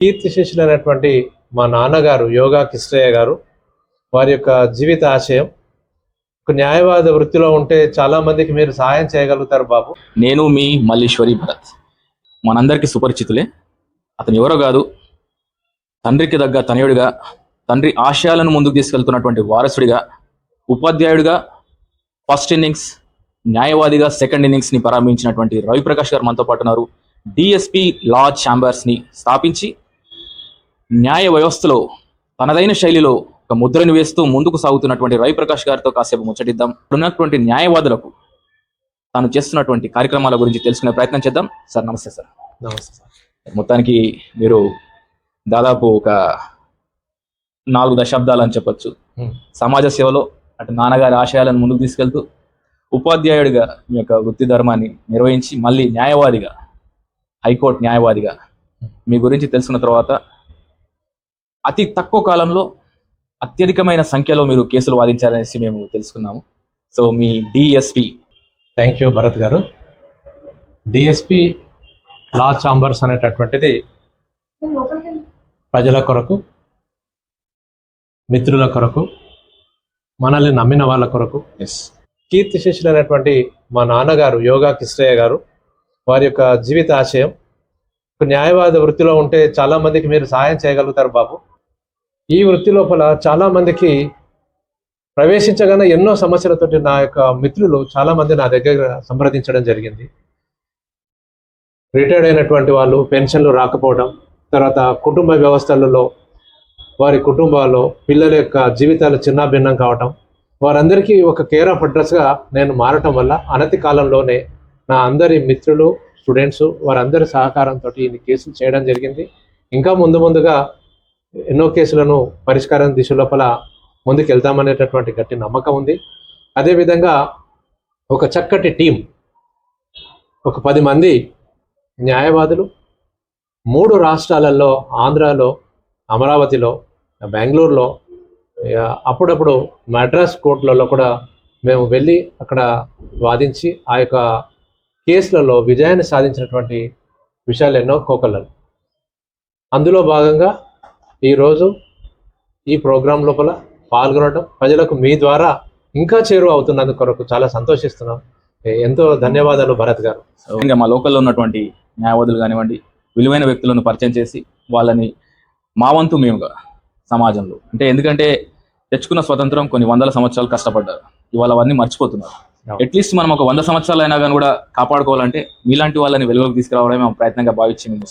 కీర్తిశేషులైనటువంటి మా నాన్నగారు యోగా కిష్టయ్య గారు వారి యొక్క జీవిత ఆశయం ఒక న్యాయవాద వృత్తిలో ఉంటే చాలా మందికి మీరు సహాయం చేయగలుగుతారు బాబు. నేను మీ మల్లీశ్వరి భరత్ మనందరికీ సుపరిచితులే. అతను ఎవరో కాదు, తండ్రికి దగ్గ తనయుడిగా, తండ్రి ఆశయాలను ముందుకు తీసుకెళ్తున్నటువంటి వారసుడిగా, ఉపాధ్యాయుడిగా ఫస్ట్ ఇన్నింగ్స్, న్యాయవాదిగా సెకండ్ ఇన్నింగ్స్ని ప్రారంభించినటువంటి రవిప్రకాష్ గారు మనతో పాటు ఉన్నారు. డిఎస్పి లా ఛాంబర్స్ని స్థాపించి న్యాయ వ్యవస్థలో తనదైన శైలిలో ఒక ముద్రను వేస్తూ ముందుకు సాగుతున్నటువంటి రవిప్రకాష్ గారితో కాసేపు ముచ్చటిద్దాం. ఉన్నటువంటి న్యాయవాదులకు తాను చేస్తున్నటువంటి కార్యక్రమాల గురించి తెలుసుకునే ప్రయత్నం చేద్దాం. సార్ నమస్తే. సార్ నమస్తే సార్. మొత్తానికి మీరు దాదాపు ఒక 4 దశాబ్దాలు అని చెప్పొచ్చు సమాజ సేవలో అటు నాన్నగారి ఆశయాలను ముందుకు తీసుకెళ్తూ ఉపాధ్యాయుడిగా మీ యొక్క వృత్తి ధర్మాన్ని నిర్వహించి మళ్ళీ న్యాయవాదిగా, హైకోర్టు న్యాయవాదిగా మీ గురించి తెలుసుకున్న తర్వాత అతి తక్కువ కాలంలో అత్యధికమైన సంఖ్యలో మీరు కేసులు వాదించారనేసి మేము తెలుసుకున్నాము. So me DSP. Thank you Bharat గారు. డిఎస్పి లా ఛాంబర్స్ అనేటటువంటిది ప్రజల కొరకు, మిత్రుల కొరకు, మనల్ని నమ్మిన వాళ్ళ కొరకు. కీర్తిశేషులైనటువంటి మా నాన్నగారు యోగా కిష్టయ్య గారు వారి యొక్క జీవిత ఆశయం ఒక న్యాయవాద వృత్తిలో ఉంటే చాలా మందికి మీరు సహాయం చేయగలుగుతారు బాబు. ఈ వృత్తి లోపల చాలా మందికి ప్రవేశించగానే ఎన్నో సమస్యలతోటి నా యొక్క మిత్రులు చాలా మంది నా దగ్గర సంప్రదించడం జరిగింది. రిటైర్డ్ అయినటువంటి వాళ్ళు, పెన్షన్లు రాకపోవడం, తర్వాత కుటుంబ వ్యవస్థలలో వారి కుటుంబాల్లో పిల్లల యొక్క జీవితాలు చిన్నాభిన్నం కావటం, వారందరికీ ఒక కేర్ ఆఫ్ అడ్రస్గా నేను మారటం వల్ల అనతి కాలంలోనే నా అందరి మిత్రులు, స్టూడెంట్స్ వారందరి సహకారంతో ఇన్ని కేసులు చేయడం జరిగింది. ఇంకా ముందుగా ఎన్నో కేసులను పరిష్కారం దిశ లోపల ముందుకు వెళ్తామనేటటువంటి గట్టి నమ్మకం ఉంది. అదేవిధంగా ఒక చక్కటి టీం, ఒక 10 మంది న్యాయవాదులు 3 రాష్ట్రాలలో, ఆంధ్రాలో, అమరావతిలో, బెంగళూరులో, అప్పుడప్పుడు మద్రాస్ కోర్టులలో కూడా మేము వెళ్ళి అక్కడ వాదించి ఆ యొక్క కేసులలో విజయాన్ని సాధించినటువంటి విషయాలు ఎన్నో కోకొల్లలు. అందులో భాగంగా ఈరోజు ఈ ప్రోగ్రాం లోపల పాల్గొనడం, ప్రజలకు మీ ద్వారా ఇంకా చేరువ అవుతున్నందుకు కొరకు చాలా సంతోషిస్తున్నాం. ఎంతో ధన్యవాదాలు భరత్ గారు. ఇంకా మా లోకల్లో ఉన్నటువంటి న్యాయవాదులు కానివ్వండి, విలువైన వ్యక్తులను పరిచయం చేసి వాళ్ళని మా వంతు మేముగా సమాజంలో అంటే, ఎందుకంటే తెచ్చుకున్న స్వతంత్రం కొన్ని వందల సంవత్సరాలు కష్టపడ్డారు, ఇవాళ అవన్నీ మర్చిపోతున్నారు. అట్లీస్ట్ మనం ఒక 100 సంవత్సరాలు అయినా కానీ కూడా కాపాడుకోవాలంటే మీలాంటి వాళ్ళని వెలుగులోకి తీసుకురావడమే ప్రయత్నంగా భావించి మేము